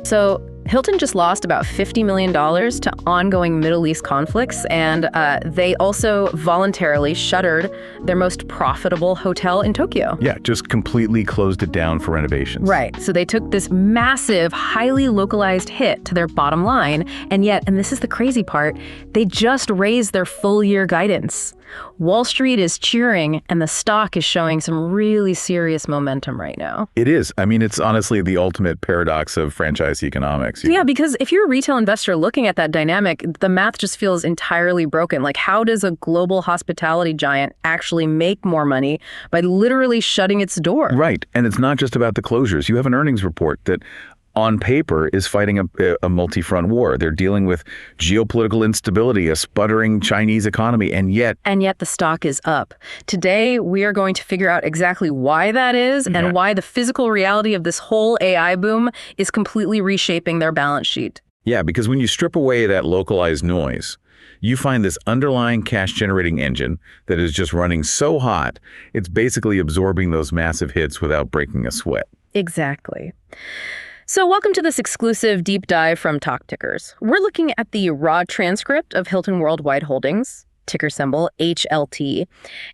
So Hilton just lost about $50 million to ongoing Middle East conflicts, and they also voluntarily shuttered their most profitable hotel in Tokyo. Yeah, just completely closed it down for renovations. Right. So they took this massive, highly localized hit to their bottom line, and yet, and this is the crazy part, they just raised their full-year guidance. Wall Street is cheering, and the stock is showing some really serious momentum right now. It is. I mean, it's honestly the ultimate paradox of franchise economics. Yeah, because if you're a retail investor looking at that dynamic, the math just feels entirely broken. Like, how does a global hospitality giant actually make more money by literally shutting its door? Right. And it's not just about the closures. You have an earnings report that on paper is fighting a multi-front war. They're dealing with geopolitical instability, a sputtering Chinese economy, and yet the stock is up. Today, we are going to figure out exactly why that is and why the physical reality of this whole AI boom is completely reshaping their balance sheet. Yeah, because when you strip away that localized noise, you find this underlying cash-generating engine that is just running so hot, it's basically absorbing those massive hits without breaking a sweat. Exactly. So welcome to this exclusive deep dive from Talk Tickers. We're looking at the raw transcript of Hilton Worldwide Holdings, ticker symbol HLT,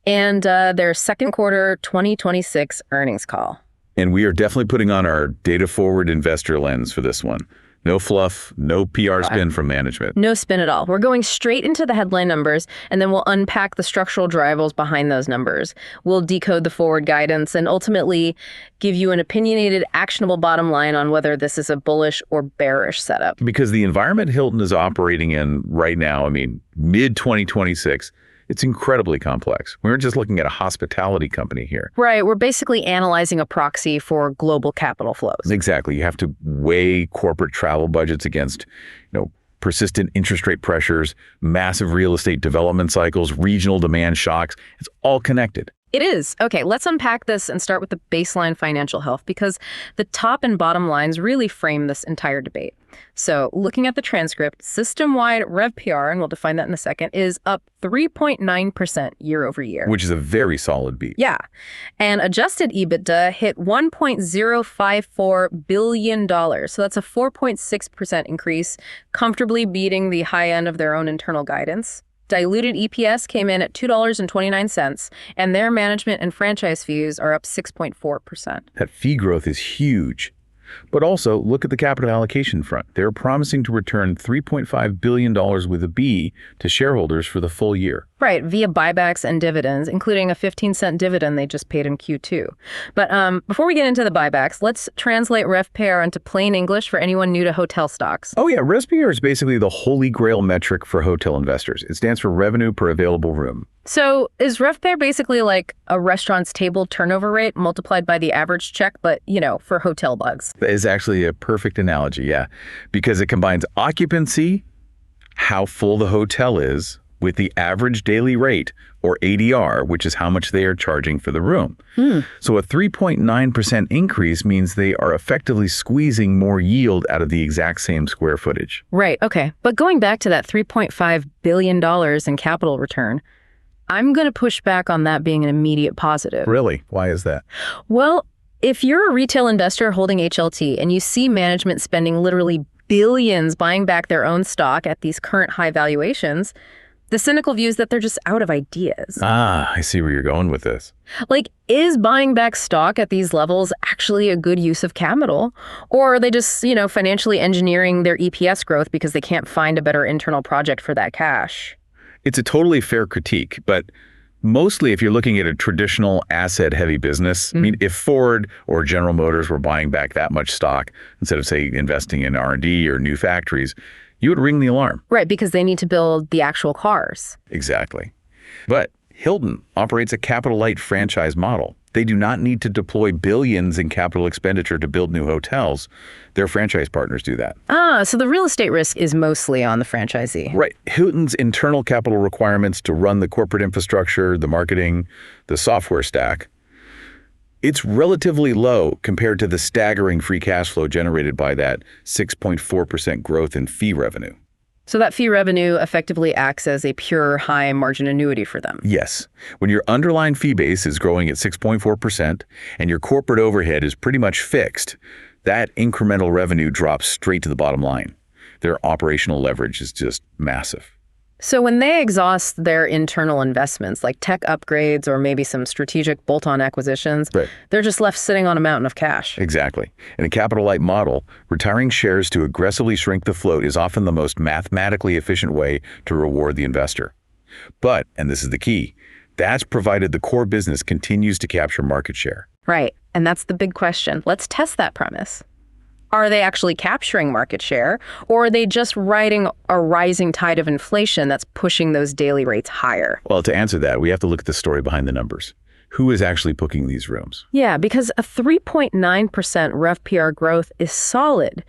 and their second quarter 2026 earnings call. And we are definitely putting on our data-forward investor lens for this one. No fluff, no PR spin from management. No spin at all. We're going straight into the headline numbers, and then we'll unpack the structural drivers behind those numbers. We'll decode the forward guidance and ultimately give you an opinionated, actionable bottom line on whether this is a bullish or bearish setup. Because the environment Hilton is operating in right now, I mean, mid-2026, it's incredibly complex. We're just looking at a hospitality company here. Right. We're basically analyzing a proxy for global capital flows. Exactly. You have to weigh corporate travel budgets against, persistent interest rate pressures, massive real estate development cycles, regional demand shocks. It's all connected. It is. Okay, let's unpack this and start with the baseline financial health because the top and bottom lines really frame this entire debate. So looking at the transcript, system-wide REVPAR, and we'll define that in a second, is up 3.9% year over year. Which is a very solid beat. Yeah. And adjusted EBITDA hit $1.054 billion. So that's a 4.6% increase, comfortably beating the high end of their own internal guidance. Diluted EPS came in at $2.29, and their management and franchise fees are up 6.4%. That fee growth is huge. But also, look at the capital allocation front. They're promising to return $3.5 billion with a B to shareholders for the full year. Right, via buybacks and dividends, including a 15-cent dividend they just paid in Q2. But before we get into the buybacks, let's translate REVPAR into plain English for anyone new to hotel stocks. Oh yeah, REVPAR is basically the holy grail metric for hotel investors. It stands for revenue per available room. So is REVPAR basically like a restaurant's table turnover rate multiplied by the average check, but, for hotel bugs? That is actually a perfect analogy, yeah. Because it combines occupancy, how full the hotel is, with the average daily rate, or ADR, which is how much they are charging for the room. So a 3.9% increase means they are effectively squeezing more yield out of the exact same square footage. Right, okay. But going back to that $3.5 billion in capital return, I'm going to push back on that being an immediate positive. Really? Why is that? Well, if you're a retail investor holding HLT and you see management spending literally billions buying back their own stock at these current high valuations, the cynical view is that they're just out of ideas. Ah, I see where you're going with this. Like, is buying back stock at these levels actually a good use of capital? Or are they just, financially engineering their EPS growth because they can't find a better internal project for that cash? It's a totally fair critique, but mostly if you're looking at a traditional asset-heavy business, I mean, if Ford or General Motors were buying back that much stock instead of, say, investing in R&D or new factories, you would ring the alarm. Right, because they need to build the actual cars. Exactly. But Hilton operates a capital-light franchise model. They do not need to deploy billions in capital expenditure to build new hotels. Their franchise partners do that. So the real estate risk is mostly on the franchisee. Right. Hilton's internal capital requirements to run the corporate infrastructure, the marketing, the software stack, it's relatively low compared to the staggering free cash flow generated by that 6.4% growth in fee revenue. So that fee revenue effectively acts as a pure high margin annuity for them. Yes. When your underlying fee base is growing at 6.4% and your corporate overhead is pretty much fixed, that incremental revenue drops straight to the bottom line. Their operational leverage is just massive. So when they exhaust their internal investments, like tech upgrades or maybe some strategic bolt-on acquisitions, Right. they're just left sitting on a mountain of cash. Exactly. In a capital-light model, retiring shares to aggressively shrink the float is often the most mathematically efficient way to reward the investor. But, and this is the key, that's provided the core business continues to capture market share. Right. And that's the big question. Let's test that premise. Are they actually capturing market share, or are they just riding a rising tide of inflation that's pushing those daily rates higher? Well, to answer that, we have to look at the story behind the numbers. Who is actually booking these rooms? Yeah, because a 3.9% REVPAR growth is solid,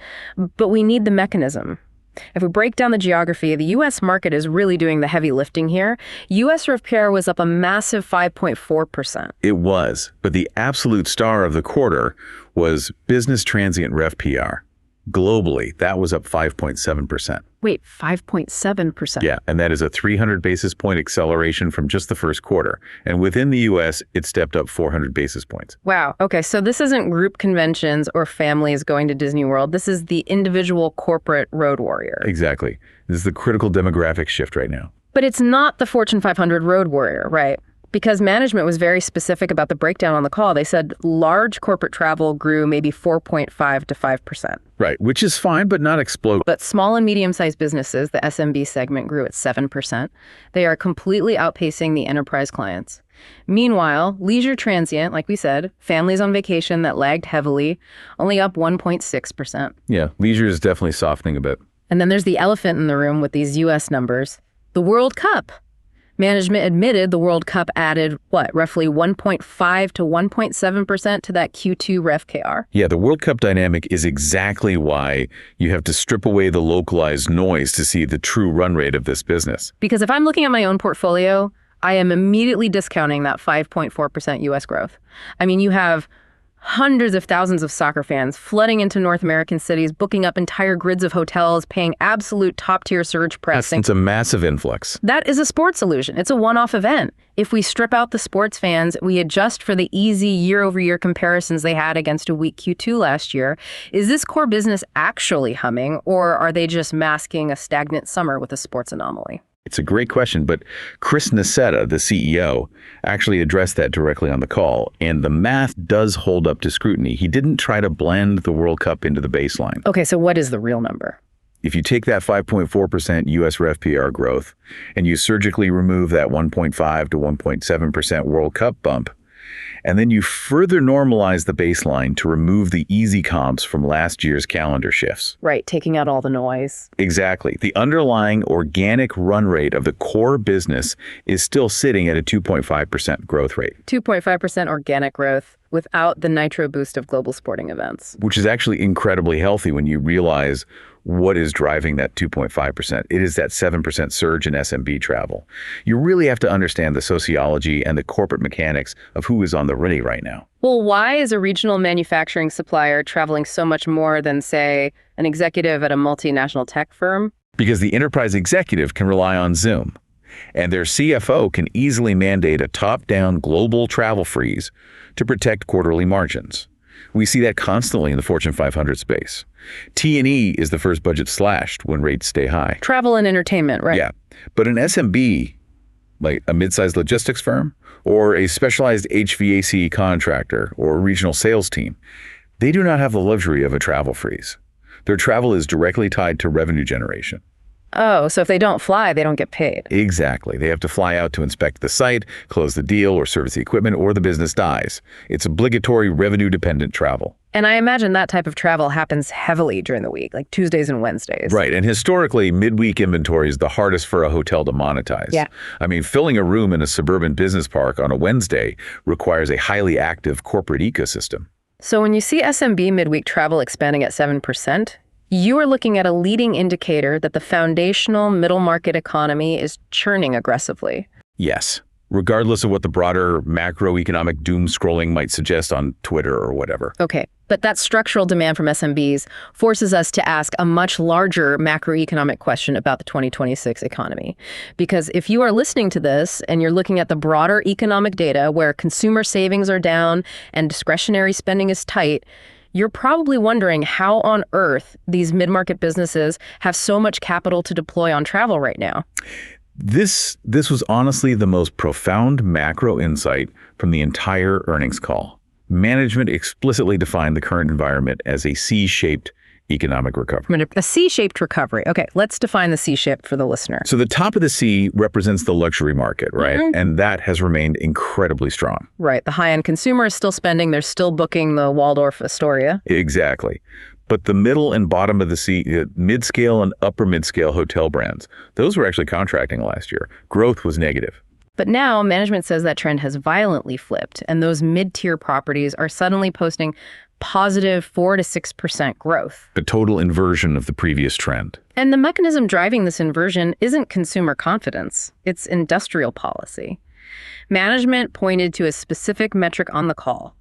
but we need the mechanism. If we break down the geography, the U.S. market is really doing the heavy lifting here. U.S. REVPAR was up a massive 5.4%. It was, but the absolute star of the quarter was business transient REVPAR. Globally, that was up 5.7%. Wait, 5.7%? Yeah, and that is a 300 basis point acceleration from just the first quarter. And within the U.S., it stepped up 400 basis points. Wow. Okay, so this isn't group conventions or families going to Disney World. This is the individual corporate road warrior. Exactly. This is the critical demographic shift right now. But it's not the Fortune 500 road warrior, right? Because management was very specific about the breakdown on the call. They said large corporate travel grew maybe 4.5 to 5%. Right, which is fine, but not explode. But small and medium-sized businesses, the SMB segment, grew at 7%. They are completely outpacing the enterprise clients. Meanwhile, leisure transient, like we said, families on vacation that lagged heavily, only up 1.6%. Yeah, leisure is definitely softening a bit. And then there's the elephant in the room with these U.S. numbers, the World Cup. Management admitted the World Cup added, roughly 1.5 to 1.7% to that Q2 REVPAR. Yeah, the World Cup dynamic is exactly why you have to strip away the localized noise to see the true run rate of this business. Because if I'm looking at my own portfolio, I am immediately discounting that 5.4% U.S. growth. I mean, you have hundreds of thousands of soccer fans flooding into North American cities, booking up entire grids of hotels, paying absolute top-tier surge pricing. It's a massive influx. That is a sports illusion. It's a one-off event. If we strip out the sports fans, we adjust for the easy year-over-year comparisons they had against a weak Q2 last year, is this core business actually humming, or are they just masking a stagnant summer with a sports anomaly? It's a great question, but Chris Nassetta, the CEO, actually addressed that directly on the call, and the math does hold up to scrutiny. He didn't try to blend the World Cup into the baseline. Okay, so what is the real number? If you take that 5.4% U.S. REVPAR growth and you surgically remove that 1.5 to 1.7% World Cup bump, and then you further normalize the baseline to remove the easy comps from last year's calendar shifts. Right, taking out all the noise. Exactly. The underlying organic run rate of the core business is still sitting at a 2.5% growth rate. 2.5% organic growth without the nitro boost of global sporting events. Which is actually incredibly healthy when you realize what is driving that 2.5%. It is that 7% surge in SMB travel. You really have to understand the sociology and the corporate mechanics of who is on the ready right now. Well, why is a regional manufacturing supplier traveling so much more than, say, an executive at a multinational tech firm? Because the enterprise executive can rely on Zoom, and their CFO can easily mandate a top-down global travel freeze to protect quarterly margins. We see that constantly in the Fortune 500 space. T&E is the first budget slashed when rates stay high. Travel and entertainment, right? Yeah, but an SMB, like a mid-sized logistics firm or a specialized HVAC contractor or a regional sales team, they do not have the luxury of a travel freeze. Their travel is directly tied to revenue generation. Oh, so if they don't fly, they don't get paid. Exactly. They have to fly out to inspect the site, close the deal, or service the equipment, or the business dies. It's obligatory revenue-dependent travel. And I imagine that type of travel happens heavily during the week, like Tuesdays and Wednesdays. Right. And historically, midweek inventory is the hardest for a hotel to monetize. Yeah. I mean, filling a room in a suburban business park on a Wednesday requires a highly active corporate ecosystem. So when you see SMB midweek travel expanding at 7%, you are looking at a leading indicator that the foundational middle market economy is churning aggressively. Yes, regardless of what the broader macroeconomic doom scrolling might suggest on Twitter or whatever. Okay, but that structural demand from SMBs forces us to ask a much larger macroeconomic question about the 2026 economy. Because if you are listening to this and you're looking at the broader economic data where consumer savings are down and discretionary spending is tight, You're probably wondering how on earth these mid-market businesses have so much capital to deploy on travel right now. This was honestly the most profound macro insight from the entire earnings call. Management explicitly defined the current environment as a C-shaped economic recovery. A C-shaped recovery. Okay, let's define the C-shape for the listener. So the top of the C represents the luxury market, right? And that has remained incredibly strong. Right. The high-end consumer is still spending. They're still booking the Waldorf Astoria. Exactly. But the middle and bottom of the C, mid-scale and upper mid-scale hotel brands, those were actually contracting last year. Growth was negative. But now management says that trend has violently flipped, and those mid-tier properties are suddenly posting positive 4 to 6% growth. The total inversion of the previous trend. And the mechanism driving this inversion isn't consumer confidence, it's industrial policy. Management pointed to a specific metric on the call,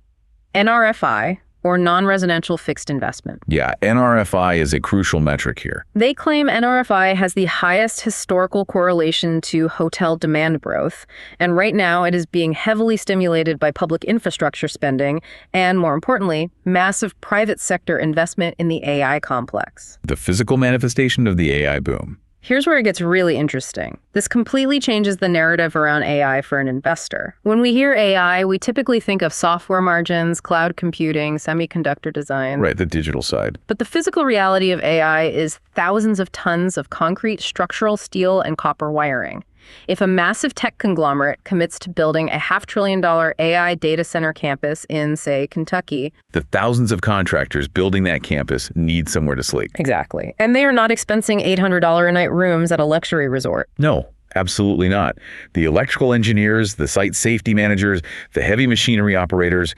NRFI, or non-residential fixed investment. Yeah, NRFI is a crucial metric here. They claim NRFI has the highest historical correlation to hotel demand growth, and right now it is being heavily stimulated by public infrastructure spending and, more importantly, massive private sector investment in the AI complex. The physical manifestation of the AI boom. Here's where it gets really interesting. This completely changes the narrative around AI for an investor. When we hear AI, we typically think of software margins, cloud computing, semiconductor design. Right, the digital side. But the physical reality of AI is thousands of tons of concrete, structural steel, and copper wiring. If a massive tech conglomerate commits to building a $500 billion AI data center campus in, say, Kentucky, the thousands of contractors building that campus need somewhere to sleep. Exactly. And they are not expensing $800 a night rooms at a luxury resort. No, absolutely not. The electrical engineers, the site safety managers, the heavy machinery operators,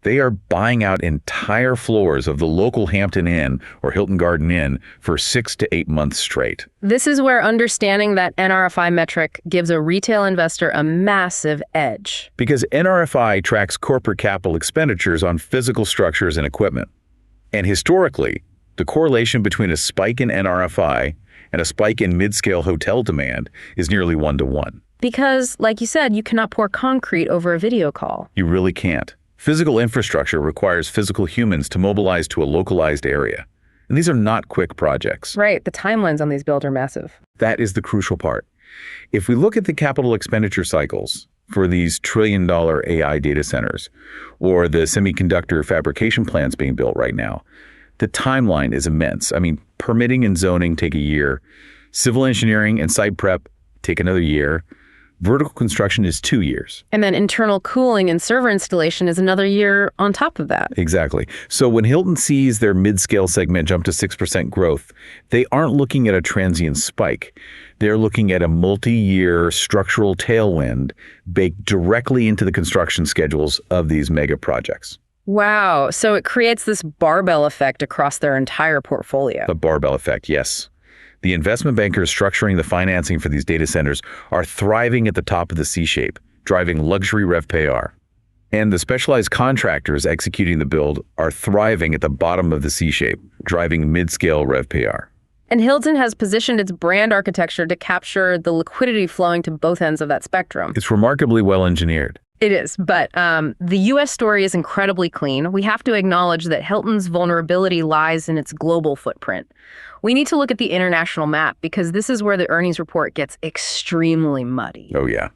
they are buying out entire floors of the local Hampton Inn or Hilton Garden Inn for 6 to 8 months straight. This is where understanding that NRFI metric gives a retail investor a massive edge. Because NRFI tracks corporate capital expenditures on physical structures and equipment. And historically, the correlation between a spike in NRFI and a spike in mid-scale hotel demand is nearly 1-to-1. Because, like you said, you cannot pour concrete over a video call. You really can't. Physical infrastructure requires physical humans to mobilize to a localized area. And these are not quick projects. Right. The timelines on these builds are massive. That is the crucial part. If we look at the capital expenditure cycles for these trillion-dollar AI data centers or the semiconductor fabrication plants being built right now, the timeline is immense. I mean, permitting and zoning take a year. Civil engineering and site prep take another year. Vertical construction is 2 years. And then internal cooling and server installation is another year on top of that. Exactly. So when Hilton sees their mid-scale segment jump to 6% growth, they aren't looking at a transient spike. They're looking at a multi-year structural tailwind baked directly into the construction schedules of these mega projects. Wow. So it creates this barbell effect across their entire portfolio. The barbell effect, yes. The investment bankers structuring the financing for these data centers are thriving at the top of the C-shape, driving luxury REVPAR. And the specialized contractors executing the build are thriving at the bottom of the C-shape, driving mid-scale REVPAR. And Hilton has positioned its brand architecture to capture the liquidity flowing to both ends of that spectrum. It's remarkably well engineered. It is, but the U.S. story is incredibly clean. We have to acknowledge that Hilton's vulnerability lies in its global footprint. We need to look at the international map because this is where the earnings report gets extremely muddy. Oh, yeah.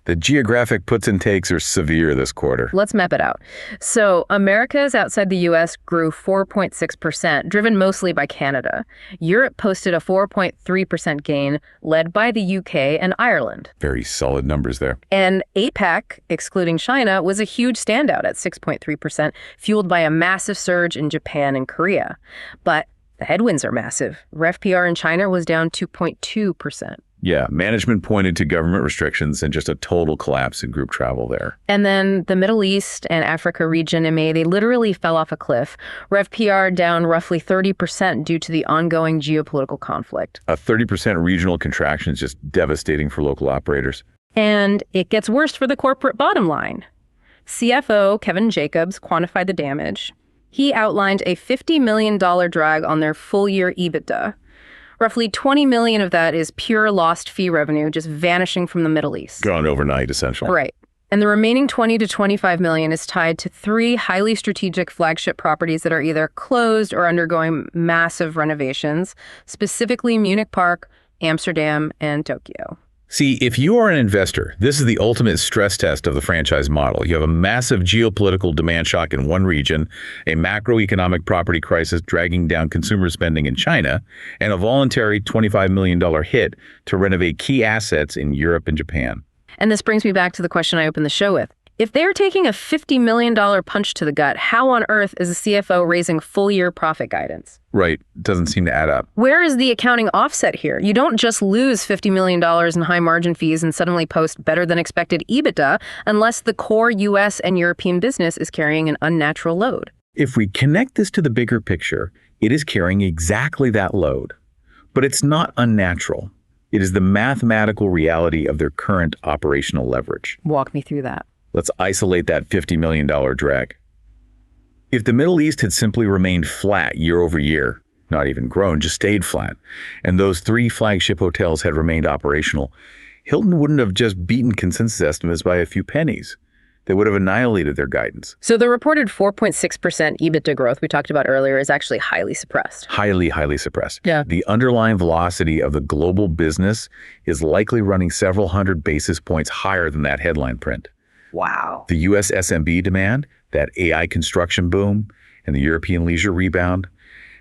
The geographic puts and takes are severe this quarter. Let's map it out. So Americas outside the U.S. grew 4.6%, driven mostly by Canada. Europe posted a 4.3% gain, led by the U.K. and Ireland. Very solid numbers there. And APAC, excluding China, was a huge standout at 6.3%, fueled by a massive surge in Japan and Korea. But the headwinds are massive. REVPAR in China was down 2.2%. Yeah, management pointed to government restrictions and just a total collapse in group travel there. And then the Middle East and Africa region in May, they literally fell off a cliff. REVPAR down roughly 30% due to the ongoing geopolitical conflict. A 30% regional contraction is just devastating for local operators. And it gets worse for the corporate bottom line. CFO Kevin Jacobs quantified the damage. He outlined a $50 million drag on their full-year EBITDA. Roughly $20 million of that is pure lost fee revenue just vanishing from the Middle East. Gone overnight, essentially. Right. And the remaining 20 to 25 million is tied to 3 highly strategic flagship properties that are either closed or undergoing massive renovations, specifically Munich Park, Amsterdam, and Tokyo. See, if you are an investor, this is the ultimate stress test of the franchise model. You have a massive geopolitical demand shock in one region, a macroeconomic property crisis dragging down consumer spending in China, and a voluntary $25 million hit to renovate key assets in Europe and Japan. And this brings me back to the question I opened the show with. If they're taking a $50 million punch to the gut, how on earth is a CFO raising full-year profit guidance? Right. Doesn't seem to add up. Where is the accounting offset here? You don't just lose $50 million in high margin fees and suddenly post better than expected EBITDA unless the core U.S. and European business is carrying an unnatural load. If we connect this to the bigger picture, it is carrying exactly that load. But it's not unnatural. It is the mathematical reality of their current operational leverage. Walk me through that. Let's isolate that $50 million drag. If the Middle East had simply remained flat year over year, not even grown, just stayed flat, and those 3 flagship hotels had remained operational, Hilton wouldn't have just beaten consensus estimates by a few pennies. They would have annihilated their guidance. So the reported 4.6% EBITDA growth we talked about earlier is actually highly suppressed. Highly, highly suppressed. Yeah. The underlying velocity of the global business is likely running several hundred basis points higher than that headline print. Wow. The U.S. SMB demand, that AI construction boom, and the European leisure rebound,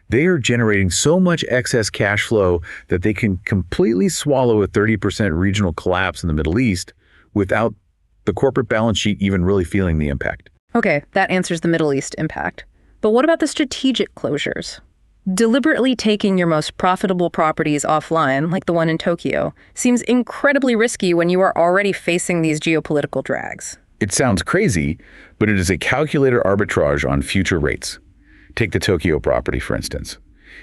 they are generating so much excess cash flow that they can completely swallow a 30% regional collapse in the Middle East without the corporate balance sheet even really feeling the impact. Okay, that answers the Middle East impact. But what about the strategic closures? Deliberately taking your most profitable properties offline, like the one in Tokyo, seems incredibly risky when you are already facing these geopolitical drags. It sounds crazy, but it is a calculated arbitrage on future rates. Take the Tokyo property, for instance.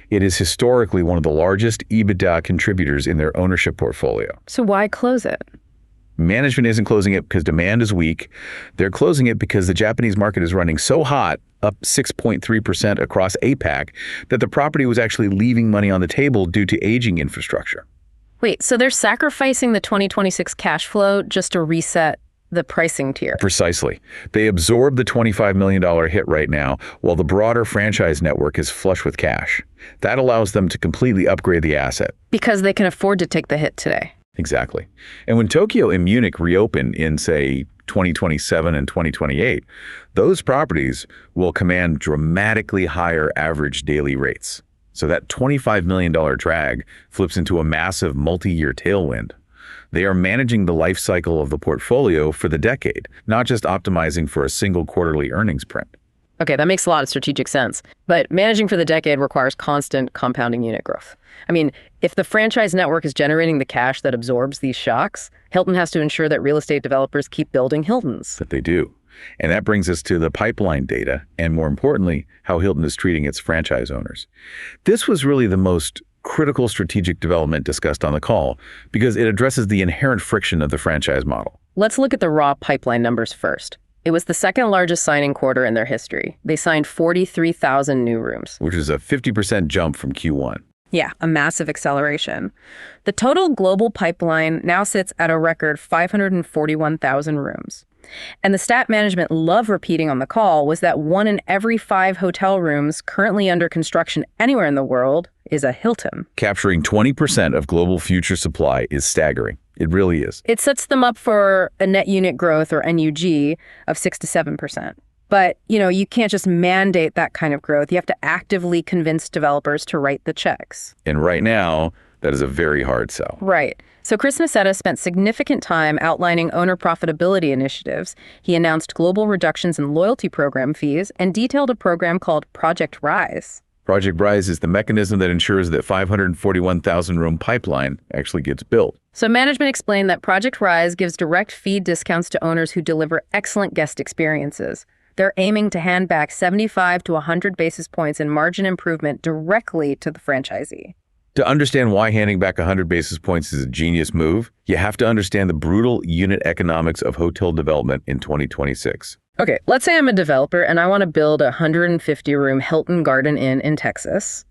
It is historically one of the largest EBITDA contributors in their ownership portfolio. So why close it? Management isn't closing it because demand is weak. They're closing it because the Japanese market is running so hot, up 6.3% across APAC, that the property was actually leaving money on the table due to aging infrastructure. Wait, so they're sacrificing the 2026 cash flow just to reset the pricing tier? Precisely. They absorb the $25 million hit right now, while the broader franchise network is flush with cash. That allows them to completely upgrade the asset. Because they can afford to take the hit today. Exactly. And when Tokyo and Munich reopen in, say, 2027 and 2028, those properties will command dramatically higher average daily rates. So that $25 million drag flips into a massive multi-year tailwind. They are managing the life cycle of the portfolio for the decade, not just optimizing for a single quarterly earnings print. Okay, that makes a lot of strategic sense. But managing for the decade requires constant compounding unit growth. I mean, if the franchise network is generating the cash that absorbs these shocks, Hilton has to ensure that real estate developers keep building Hiltons. That they do. And that brings us to the pipeline data, and more importantly, how Hilton is treating its franchise owners. This was really the most critical strategic development discussed on the call because it addresses the inherent friction of the franchise model. Let's look at the raw pipeline numbers first. It was the second largest signing quarter in their history. They signed 43,000 new rooms, Which is a 50% jump from Q1. Yeah, a massive acceleration. The total global pipeline now sits at a record 541,000 rooms. And the stat management loved repeating on the call was that 1 in every 5 hotel rooms currently under construction anywhere in the world is a Hilton. Capturing 20% of global future supply is staggering. It really is. It sets them up for a net unit growth, or NUG, of 6 to 7%. But, you can't just mandate that kind of growth. You have to actively convince developers to write the checks. And right now, that is a very hard sell. Right. So Chris Nassetta spent significant time outlining owner profitability initiatives. He announced global reductions in loyalty program fees and detailed a program called Project Rise. Project Rise is the mechanism that ensures that 541,000 room pipeline actually gets built. So management explained that Project Rise gives direct fee discounts to owners who deliver excellent guest experiences. They're aiming to hand back 75 to 100 basis points in margin improvement directly to the franchisee. To understand why handing back 100 basis points is a genius move, you have to understand the brutal unit economics of hotel development in 2026. Okay, let's say I'm a developer and I want to build a 150-room Hilton Garden Inn in Texas.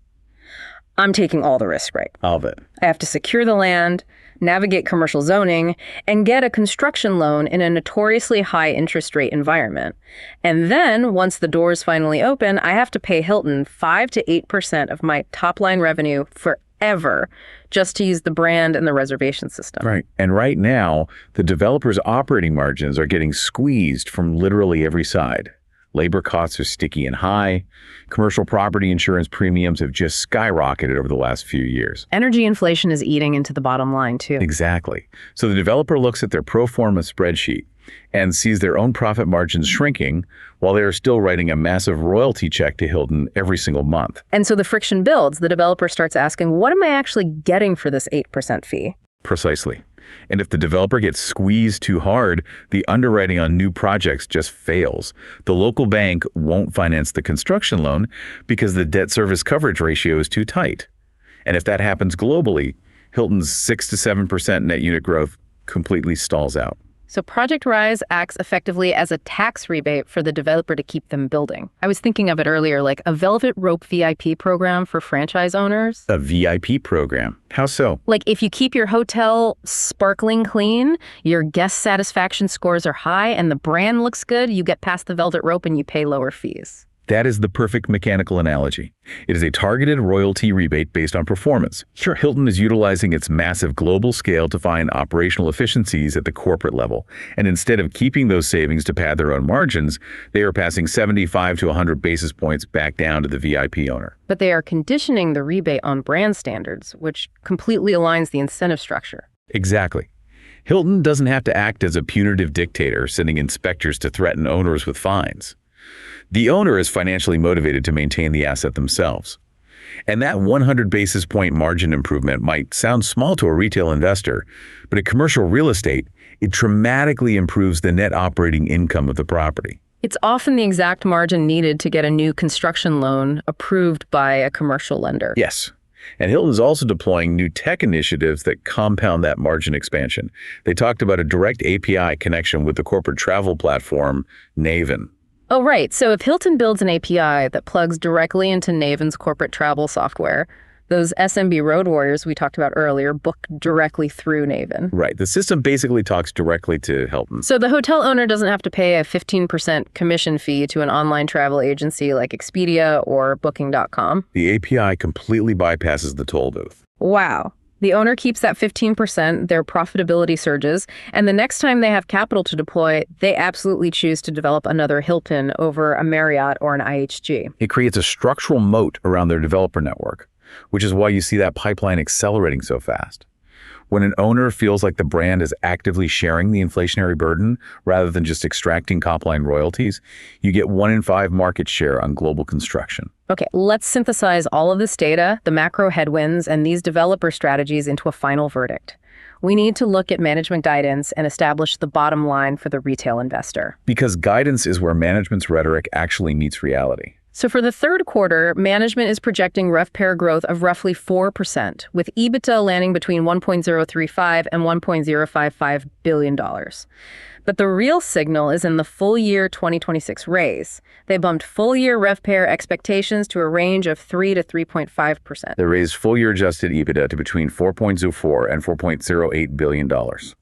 I'm taking all the risk, right? All of it. I have to secure the land, navigate commercial zoning, and get a construction loan in a notoriously high interest rate environment. And then, once the doors finally open, I have to pay Hilton 5 to 8% of my top-line revenue forever just to use the brand and the reservation system. Right. And right now, the developers' operating margins are getting squeezed from literally every side. Labor costs are sticky and high. Commercial property insurance premiums have just skyrocketed over the last few years. Energy inflation is eating into the bottom line, too. Exactly. So the developer looks at their pro forma spreadsheet and sees their own profit margins shrinking while they are still writing a massive royalty check to Hilton every single month. And so the friction builds. The developer starts asking, what am I actually getting for this 8% fee? Precisely. And if the developer gets squeezed too hard, the underwriting on new projects just fails. The local bank won't finance the construction loan because the debt service coverage ratio is too tight. And if that happens globally, Hilton's 6 to 7% net unit growth completely stalls out. So Project Rise acts effectively as a tax rebate for the developer to keep them building. I was thinking of it earlier, like a velvet rope VIP program for franchise owners. A VIP program? How so? Like if you keep your hotel sparkling clean, your guest satisfaction scores are high, and the brand looks good, you get past the velvet rope and you pay lower fees. That is the perfect mechanical analogy. It is a targeted royalty rebate based on performance. Sure, Hilton is utilizing its massive global scale to find operational efficiencies at the corporate level. And instead of keeping those savings to pad their own margins, they are passing 75 to 100 basis points back down to the VIP owner. But they are conditioning the rebate on brand standards, which completely aligns the incentive structure. Exactly. Hilton doesn't have to act as a punitive dictator, sending inspectors to threaten owners with fines. The owner is financially motivated to maintain the asset themselves. And that 100 basis point margin improvement might sound small to a retail investor, but in commercial real estate, it dramatically improves the net operating income of the property. It's often the exact margin needed to get a new construction loan approved by a commercial lender. Yes. And Hilton is also deploying new tech initiatives that compound that margin expansion. They talked about a direct API connection with the corporate travel platform, Naven. Oh, right. So if Hilton builds an API that plugs directly into Naven's corporate travel software, those SMB road warriors we talked about earlier book directly through Naven. Right. The system basically talks directly to Hilton. So the hotel owner doesn't have to pay a 15% commission fee to an online travel agency like Expedia or Booking.com. The API completely bypasses the toll booth. Wow. The owner keeps that 15%, their profitability surges, and the next time they have capital to deploy, they absolutely choose to develop another Hilton over a Marriott or an IHG. It creates a structural moat around their developer network, which is why you see that pipeline accelerating so fast. When an owner feels like the brand is actively sharing the inflationary burden rather than just extracting top-line royalties, you get 1 in 5 market share on global construction. Okay, let's synthesize all of this data, the macro headwinds, and these developer strategies into a final verdict. We need to look at management guidance and establish the bottom line for the retail investor. Because guidance is where management's rhetoric actually meets reality. So for the third quarter, management is projecting REVPAR growth of roughly 4%, with EBITDA landing between $1.035 and $1.055 billion. But the real signal is in the full year 2026 raise. They bumped full year REVPAR expectations to a range of 3 to 3.5%. They raised full year adjusted EBITDA to between $4.04 and $4.08 billion.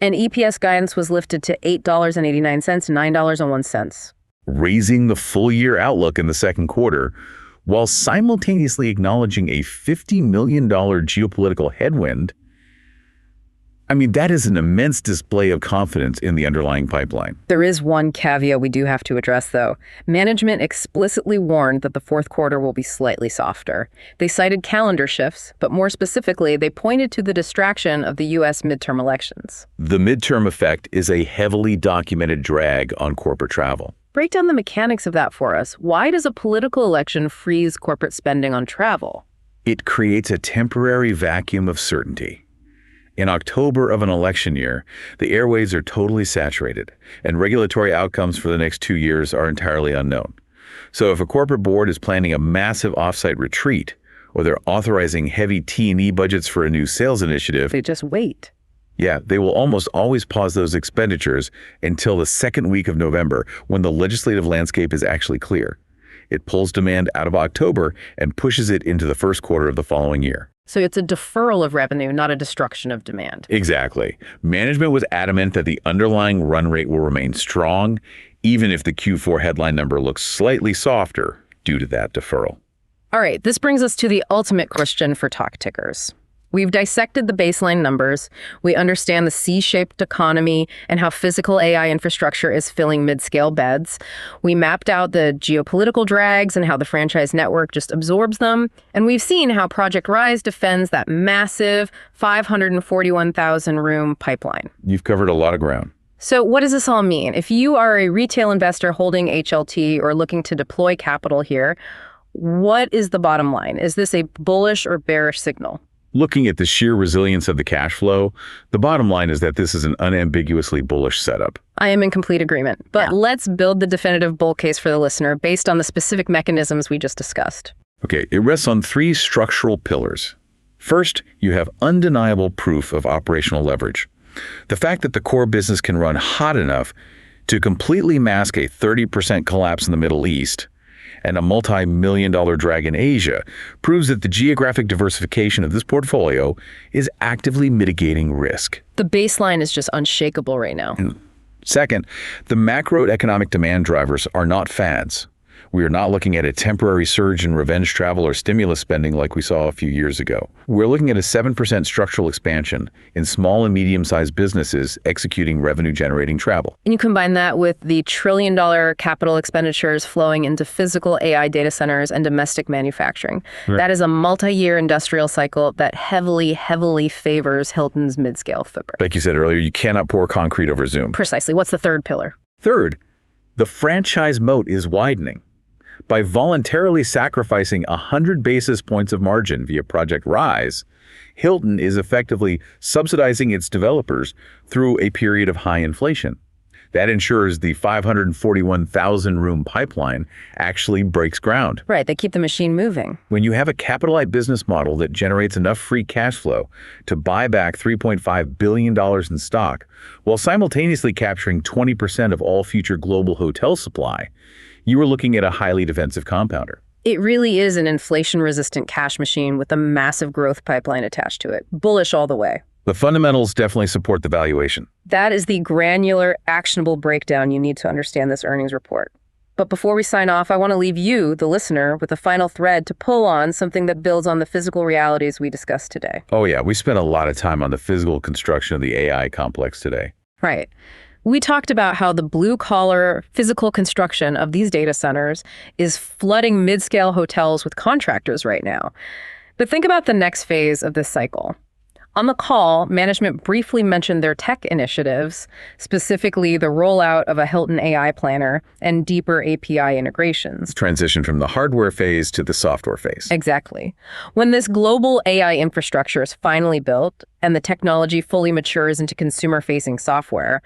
And EPS guidance was lifted to $8.89 to $9.01. Raising the full year outlook in the second quarter, while simultaneously acknowledging a $50 million geopolitical headwind. I mean, that is an immense display of confidence in the underlying pipeline. There is one caveat we do have to address, though. Management explicitly warned that the fourth quarter will be slightly softer. They cited calendar shifts, but more specifically, they pointed to the distraction of the U.S. midterm elections. The midterm effect is a heavily documented drag on corporate travel. Break down the mechanics of that for us. Why does a political election freeze corporate spending on travel? It creates a temporary vacuum of certainty. In October of an election year, the airwaves are totally saturated, and regulatory outcomes for the next 2 years are entirely unknown. So if a corporate board is planning a massive offsite retreat, or they're authorizing heavy T&E budgets for a new sales initiative, They just wait. Yeah, they will almost always pause those expenditures until the second week of November, when the legislative landscape is actually clear. It pulls demand out of October and pushes it into the first quarter of the following year. So it's a deferral of revenue, not a destruction of demand. Exactly. Management was adamant that the underlying run rate will remain strong, even if the Q4 headline number looks slightly softer due to that deferral. All right, this brings us to the ultimate question for talk tickers. We've dissected the baseline numbers. We understand the C-shaped economy and how physical AI infrastructure is filling mid-scale beds. We mapped out the geopolitical drags and how the franchise network just absorbs them. And we've seen how Project Rise defends that massive 541,000 room pipeline. You've covered a lot of ground. So what does this all mean? If you are a retail investor holding HLT or looking to deploy capital here, what is the bottom line? Is this a bullish or bearish signal? Looking at the sheer resilience of the cash flow, the bottom line is that this is an unambiguously bullish setup. I am in complete agreement, but let's build the definitive bull case for the listener based on the specific mechanisms we just discussed. Okay, it rests on three structural pillars. First, you have undeniable proof of operational leverage. The fact that the core business can run hot enough to completely mask a 30% collapse in the Middle East and a multi-million-dollar drag in Asia proves that the geographic diversification of this portfolio is actively mitigating risk. The baseline is just unshakable right now. Second, the macroeconomic demand drivers are not fads. We are not looking at a temporary surge in revenge travel or stimulus spending like we saw a few years ago. We're looking at a 7% structural expansion in small and medium-sized businesses executing revenue-generating travel. And you combine that with the trillion-dollar capital expenditures flowing into physical AI data centers and domestic manufacturing. Right. That is a multi-year industrial cycle that heavily favors Hilton's mid-scale footprint. Like you said earlier, you cannot pour concrete over Zoom. Precisely. What's the third pillar? Third, the franchise moat is widening. By voluntarily sacrificing 100 basis points of margin via Project Rise, Hilton is effectively subsidizing its developers through a period of high inflation. That ensures the 541,000 room pipeline actually breaks ground. Right, they keep the machine moving. When you have a capital-light business model that generates enough free cash flow to buy back $3.5 billion in stock, while simultaneously capturing 20% of all future global hotel supply, you are looking at a highly defensive compounder. It really is an inflation-resistant cash machine with a massive growth pipeline attached to it. Bullish all the way. The fundamentals definitely support the valuation. That is the granular, actionable breakdown you need to understand this earnings report. But before we sign off, I want to leave you, the listener, with a final thread to pull on, something that builds on the physical realities we discussed today. Oh yeah, we spent a lot of time on the physical construction of the AI complex today. Right. We talked about how the blue-collar physical construction of these data centers is flooding mid-scale hotels with contractors right now. But think about the next phase of this cycle. On the call, management briefly mentioned their tech initiatives, specifically the rollout of a Hilton AI planner and deeper API integrations. Transition from the hardware phase to the software phase. Exactly. When this global AI infrastructure is finally built and the technology fully matures into consumer-facing software,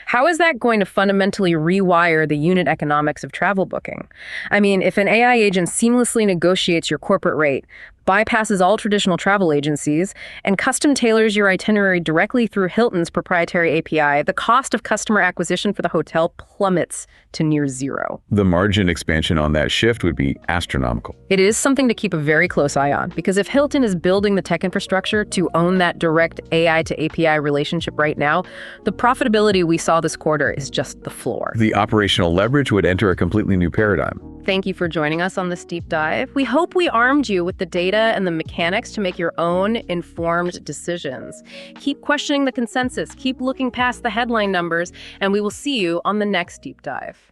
how is that going to fundamentally rewire the unit economics of travel booking? I mean, if an AI agent seamlessly negotiates your corporate rate, bypasses all traditional travel agencies, and custom tailors your itinerary directly through Hilton's proprietary API, the cost of customer acquisition for the hotel plummets to near zero. The margin expansion on that shift would be astronomical. It is something to keep a very close eye on, because if Hilton is building the tech infrastructure to own that direct AI to API relationship right now, the profitability we saw this quarter is just the floor. The operational leverage would enter a completely new paradigm. Thank you for joining us on this deep dive. We hope we armed you with the data and the mechanics to make your own informed decisions. Keep questioning the consensus, keep looking past the headline numbers, and we will see you on the next deep dive.